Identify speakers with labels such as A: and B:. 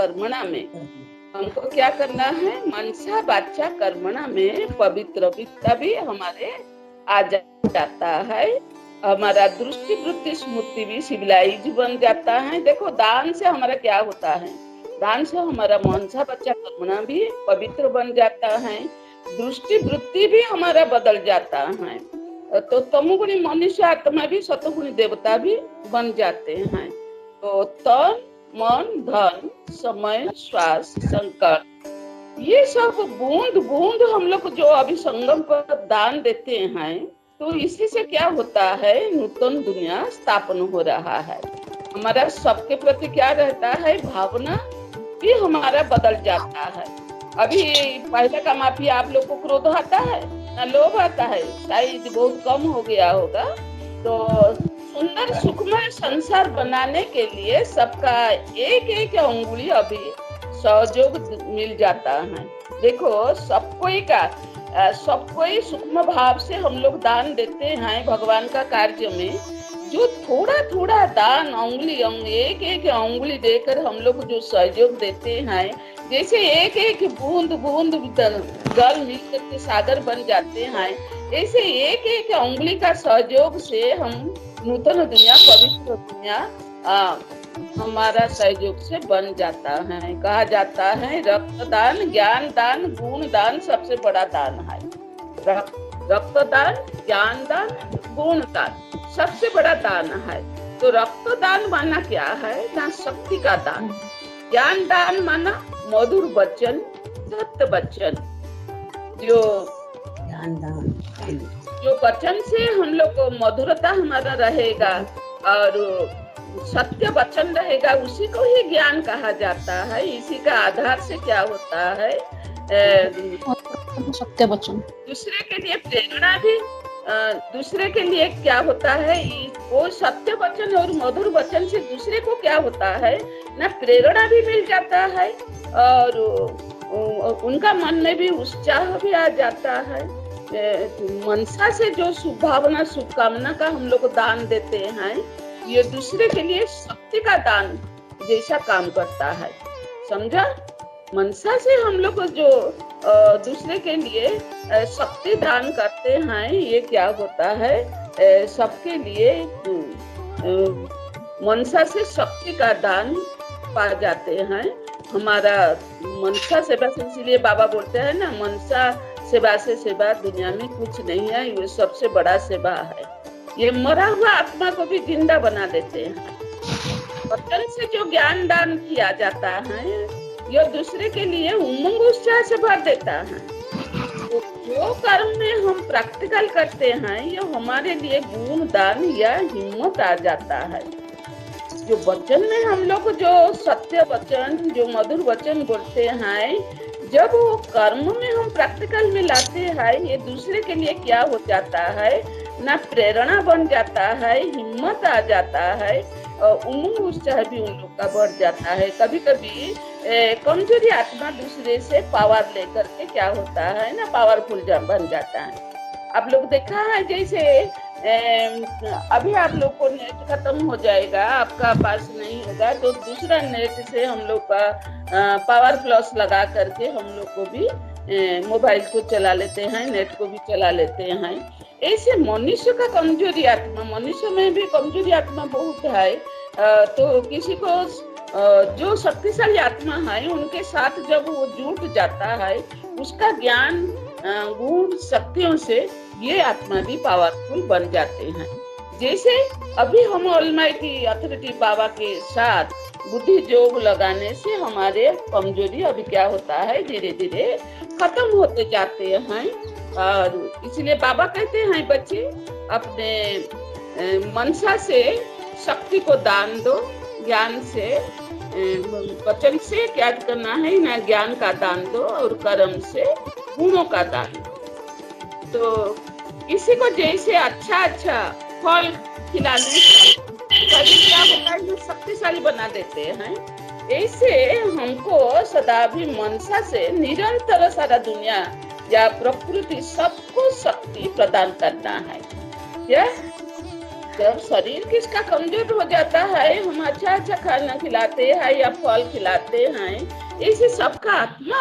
A: कर्मणा में हमको क्या करना है, मनसा वाचा कर्मणा में पवित्रता भी हमारे आ जाता है। हमारा दृष्टि वृत्ति स्मृति भी सिविलाइज बन जाता है। देखो दान से हमारा क्या होता है, दान से हमारा मनसा वाचा कर्मणा भी पवित्र बन जाता है, दृष्टि वृत्ति भी हमारा बदल जाता है। तो तमोगुणी मनुष्य आत्मा भी सतोगुणी देवता भी बन जाते हैं। तो तन मन धन समय श्वास संकल्प ये सब बूंद बूंद हम लोग जो अभी संगम पर दान देते हैं, तो इसी से क्या होता है, नूतन दुनिया स्थापन हो रहा है। हमारा सबके प्रति क्या रहता है, भावना भी हमारा बदल जाता है। अभी पहले का माफी आप लोग को क्रोध आता है ना लोभ आता है, शायद बहुत कम हो गया होगा। तो सुंदर सुखमय संसार बनाने के लिए सबका एक एक अंगुली अभी सहयोग मिल जाता है। देखो सब कोई सूक्ष्म भाव से हम लोग दान देते हैं भगवान का कार्य में। जो थोड़ा थोड़ा दान एक एक अंगुली देकर हम लोग जो सहयोग देते हैं, जैसे एक एक बूंद बूंद जल मिलकर के सागर बन जाते हैं, ऐसे एक एक अंगुली का सहयोग से हम नूतन दुनिया पवित्र दुनिया हमारा सहयोग से बन जाता है। कहा जाता है रक्तदान ज्ञान दान गुण दान सबसे बड़ा दान है। रक्तदान ज्ञान दान गुण दान सबसे बड़ा दान है। तो रक्तदान माना क्या है ना, शक्ति का दान। ज्ञान दान माना मधुर वचन सत्य वचन, जो वचन से हम लोग को मधुरता हमारा रहेगा और सत्य वचन रहेगा, उसी को ही ज्ञान कहा जाता है। इसी का आधार से क्या होता है,
B: सत्य वचन।
A: दूसरे के लिए प्रेरणा भी, दूसरे के लिए क्या होता है, वो सत्य वचन और मधुर वचन से दूसरे को क्या होता है ना, प्रेरणा भी मिल जाता है और उनका मन में भी उत्साह भी आ जाता है। मनसा से जो शुभभावना शुभकामना का हम लोग दान देते हैं, ये दूसरे के लिए शक्ति का दान जैसा काम करता है, समझा। मनसा से हम लोग जो दूसरे के लिए शक्ति दान करते हैं, ये क्या होता है, सबके लिए मनसा से शक्ति का दान पा जाते हैं। हमारा मनसा सेवा से, इसीलिए बाबा बोलते हैं ना, मनसा सेवा से सेवा दुनिया में कुछ नहीं है, ये सबसे बड़ा सेवा है। ये मरा हुआ आत्मा को भी जिंदा बना देते हैं। वचन से जो ज्ञान दान किया जाता है, यह दूसरे के लिए उमंग उत्साह से भर देता है। तो जो कर्म में हम प्रैक्टिकल करते हैं, यह हमारे लिए गुण दान या हिम्मत आ जाता है। जो वचन में हम लोग जो सत्य वचन, जो मधुर वचन बोलते हैं, जब वो कर्म में हम प्रैक्टिकल में लाते हैं, ये दूसरे के लिए क्या हो जाता है ना, प्रेरणा बन जाता है, हिम्मत आ जाता है और उमंग उत्साह भी उन लोग का बढ़ जाता है। कभी कभी कमजोरी आत्मा दूसरे से पावर लेकर के क्या होता है ना, पावरफुल बन जाता है। आप लोग देखा है, जैसे अभी आप लोग को नेट खत्म हो जाएगा, आपका पास नहीं होगा, तो दूसरा नेट से हम लोग का पावर प्लस लगा करके हम लोग को भी मोबाइल को चला लेते हैं, नेट को भी चला लेते हैं। ऐसे मनुष्य का कमजोरी आत्मा, मनुष्य में भी कमजोरी आत्मा बहुत है। तो किसी को जो शक्तिशाली आत्मा है, उनके साथ जब वो जुट जाता है, उसका ज्ञान गुण शक्तियों से ये आत्मा भी पावरफुल बन जाते हैं। जैसे अभी हम ऑलमाइटी अथॉरिटी बाबा के साथ बुद्धि योग लगाने से हमारे कमजोरी अभी क्या होता है, धीरे धीरे खत्म होते जाते हैं। और इसलिए बाबा कहते हैं, बच्चे अपने मनसा से शक्ति को दान दो, ज्ञान से वचन से क्या करना है ना, ज्ञान का दान दो और कर्म से गुणों का दान दो। तो किसी को जैसे अच्छा फल खिलाने से क्या होता है, शक्तिशाली बना देते हैं। ऐसे हमको सदा भी मनसा से निरंतर सारा दुनिया या प्रकृति सबको शक्ति प्रदान करना है। क्या जब शरीर किसका कमजोर हो जाता है, हम अच्छा-अच्छा खाना खिलाते हैं या फल खिलाते हैं, इससे सबका आत्मा